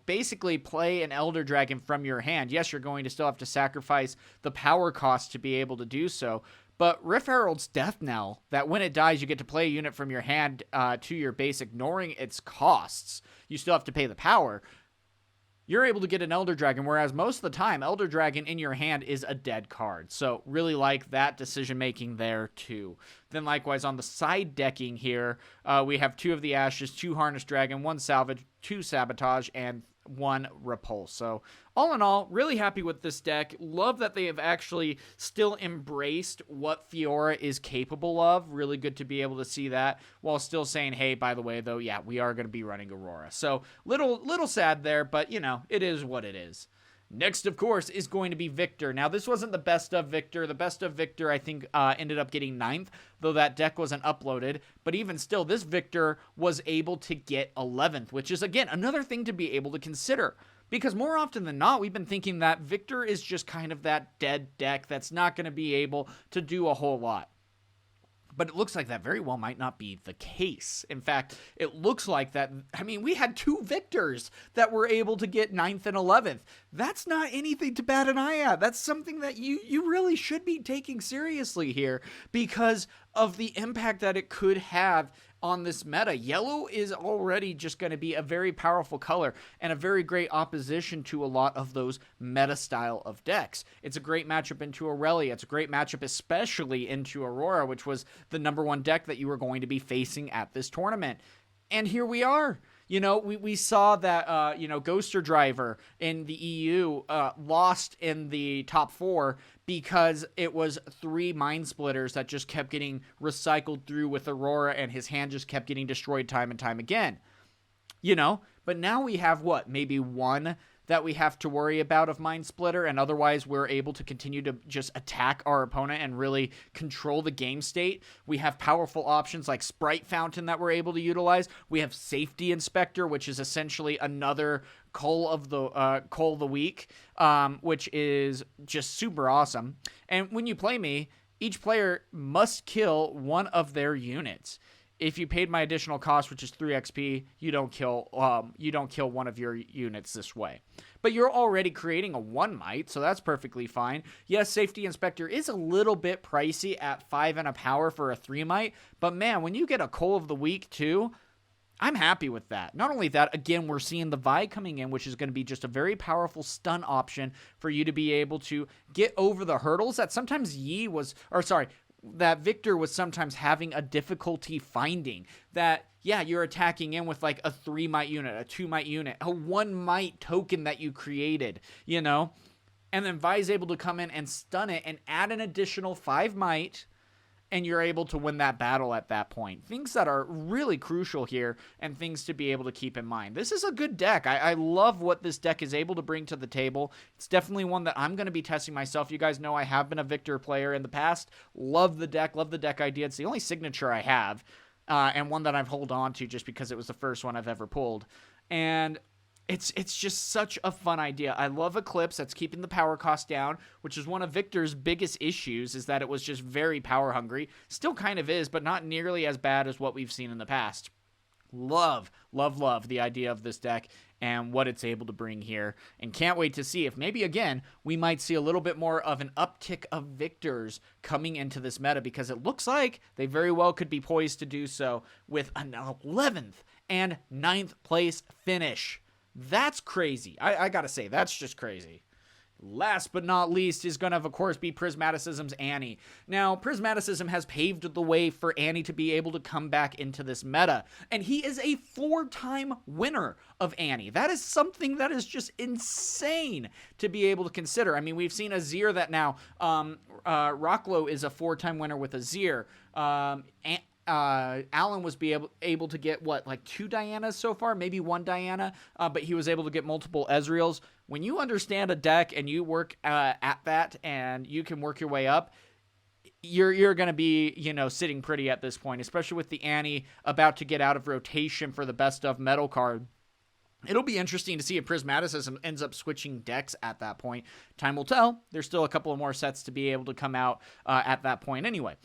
basically play an Elder Dragon from your hand. Yes, you're going to still have to sacrifice the power cost to be able to do so, but Rift Herald's death knell, that when it dies, you get to play a unit from your hand to your base, ignoring its costs. You still have to pay the power. You're able to get an Elder Dragon, whereas most of the time, Elder Dragon in your hand is a dead card. So really like that decision-making there, too. Then likewise, on the side decking here, we have 2 of the Ashes, 2 Harness Dragon, 1 Salvage, 2 Sabotage, and 1 Repulse. So all in all, really happy with this deck. Love that they have actually still embraced what Fiora is capable of. Really good to be able to see that, while still saying, hey, by the way, though, yeah, we are going to be running Aurora. So little sad there, but, it is what it is. Next, of course, is going to be Viktor. Now, this wasn't the best of Viktor. The best of Viktor, I think, ended up getting 9th, though that deck wasn't uploaded. But even still, this Viktor was able to get 11th, which is, again, another thing to be able to consider. Because more often than not, we've been thinking that Viktor is just kind of that dead deck that's not going to be able to do a whole lot. But it looks like that very well might not be the case. In fact, it looks like that, we had 2 Viktors that were able to get 9th and 11th. That's not anything to bat an eye at. That's something that you really should be taking seriously here, because of the impact that it could have on this meta. Yellow is already just going to be a very powerful color and a very great opposition to a lot of those meta style of decks. It's a great matchup into Aurelia. It's a great matchup especially into Aurora, which was the #1 deck that you were going to be facing at this tournament. And here we are. We saw that, Ghoster Driver in the EU lost in the top 4 because it was 3 Mind Splitters that just kept getting recycled through with Aurora, and his hand just kept getting destroyed time and time again. But now we have maybe 1 that we have to worry about of Mind Splitter, and otherwise we're able to continue to just attack our opponent and really control the game state. We have powerful options like Sprite Fountain that we're able to utilize. We have Safety Inspector, which is essentially another Cull of the Week, which is just super awesome. And when you play me, each player must kill 1 of their units. If you paid my additional cost, which is 3 XP, you don't kill 1 of your units this way. But you're already creating a 1 might, so that's perfectly fine. Yes, Safety Inspector is a little bit pricey at 5 and a power for a 3 might, but man, when you get a Cull of the Week too, I'm happy with that. Not only that, again, we're seeing the Vi coming in, which is going to be just a very powerful stun option for you to be able to get over the hurdles that sometimes that Viktor was sometimes having a difficulty finding. That, yeah, you're attacking in with like a 3 might unit, a 2 might unit, a 1 might token that you created, and then Vi's able to come in and stun it and add an additional 5 might, and you're able to win that battle at that point. Things that are really crucial here, and things to be able to keep in mind. This is a good deck. I love what this deck is able to bring to the table. It's definitely one that I'm going to be testing myself. You guys know I have been a Viktor player in the past. Love the deck idea. It's the only signature I have, and one that I've held on to just because it was the first one I've ever pulled. And it's just such a fun idea. I love Eclipse. That's keeping the power cost down, which is one of Viktor's biggest issues, is that it was just very power hungry. Still kind of is, but not nearly as bad as what we've seen in the past. love the idea of this deck and what it's able to bring here, and can't wait to see if maybe again we might see a little bit more of an uptick of Viktors coming into this meta, because it looks like they very well could be poised to do so with an 11th and 9th place finish. That's crazy. I gotta say, that's just crazy. Last but not least is going to, of course, be Prismaticism's Annie. Now, Prismaticism has paved the way for Annie to be able to come back into this meta, and he is a 4-time winner of Annie. That is something that is just insane to be able to consider. I mean, we've seen Azir that now, Rocklo is a 4-time winner with Azir. Alan was able to get what, like 2 Dianas so far, maybe 1 Diana, but he was able to get multiple Ezreals. When you understand a deck and you work at that and you can work your way up, you're going to be, sitting pretty at this point, especially with the Annie about to get out of rotation for the best of metal card. It'll be interesting to see if Prismaticism ends up switching decks at that point. Time will tell. There's still a couple of more sets to be able to come out at that point anyway.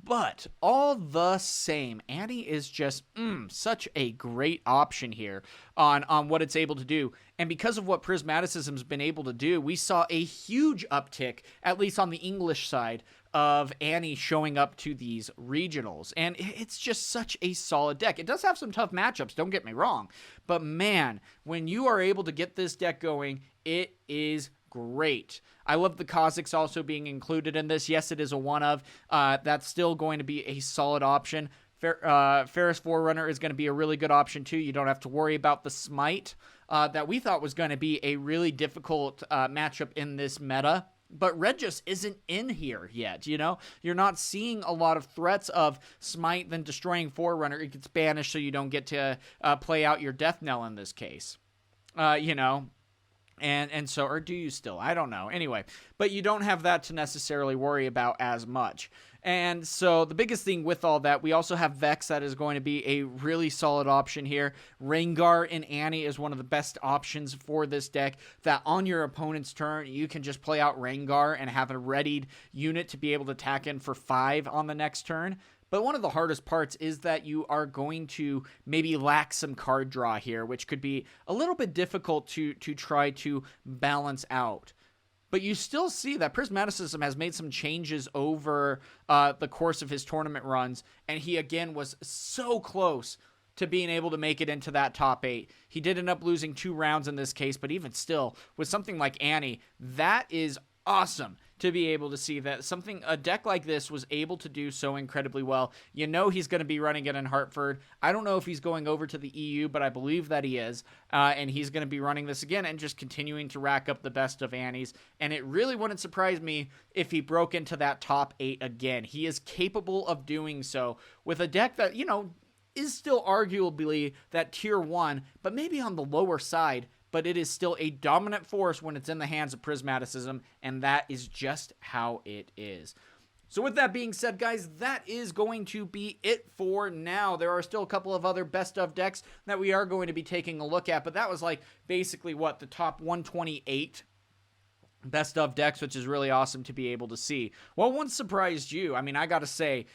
But all the same, Annie is just such a great option here on what it's able to do. And because of what Prismaticism's been able to do, we saw a huge uptick, at least on the English side, of Annie showing up to these regionals. And it's just such a solid deck. It does have some tough matchups, don't get me wrong. But man, when you are able to get this deck going, it is great. I love the Kha'zix also being included in this. Yes, it is a one of. That's still going to be a solid option. Ferris Forerunner is going to be a really good option too. You don't have to worry about the Smite that we thought was going to be a really difficult matchup in this meta. But Red just isn't in here yet, You're not seeing a lot of threats of Smite then destroying Forerunner. It gets banished so you don't get to play out your Death Knell in this case, And so, or do you still? I don't know. Anyway, but you don't have that to necessarily worry about as much. And so the biggest thing with all that, we also have Vex that is going to be a really solid option here. Rengar in Annie is one of the best options for this deck, that on your opponent's turn, you can just play out Rengar and have a readied unit to be able to attack in for 5 on the next turn. But one of the hardest parts is that you are going to maybe lack some card draw here, which could be a little bit difficult to try to balance out. But you still see that Prismaticism has made some changes over the course of his tournament runs, and he again was so close to being able to make it into that top 8. He did end up losing 2 rounds in this case, but even still, with something like Annie, that is awesome to be able to see that a deck like this was able to do so incredibly well. He's going to be running it in Hartford. I don't know if he's going over to the EU, but I believe that he is. And he's going to be running this again and just continuing to rack up the best of Annies. And it really wouldn't surprise me if he broke into that top 8 again. He is capable of doing so with a deck that, is still arguably that tier 1, but maybe on the lower side. But it is still a dominant force when it's in the hands of Prismaticism, and that is just how it is. So with that being said, guys, that is going to be it for now. There are still a couple of other best of decks that we are going to be taking a look at, but that was like basically the top 128 best of decks, which is really awesome to be able to see. What one surprised you? I mean, I gotta say,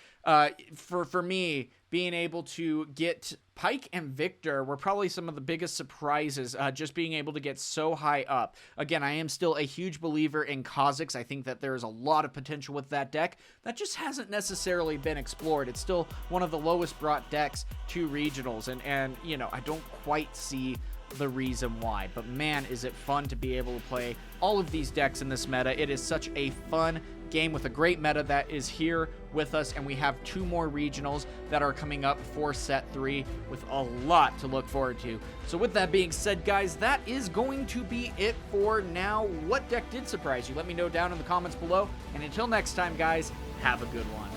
for me, being able to get Pyke and Viktor were probably some of the biggest surprises, just being able to get so high up. Again, I am still a huge believer in Kha'zix. I think that there is a lot of potential with that deck that just hasn't necessarily been explored. It's still one of the lowest brought decks to regionals, and I don't quite see the reason why. But man, is it fun to be able to play all of these decks in this meta. It is such a fun game with a great meta that is here with us, and we have 2 more regionals that are coming up for Set 3 with a lot to look forward to. So with that being said, guys, that is going to be it for now. What deck did surprise you? Let me know down in the comments below, and until next time, guys, have a good one.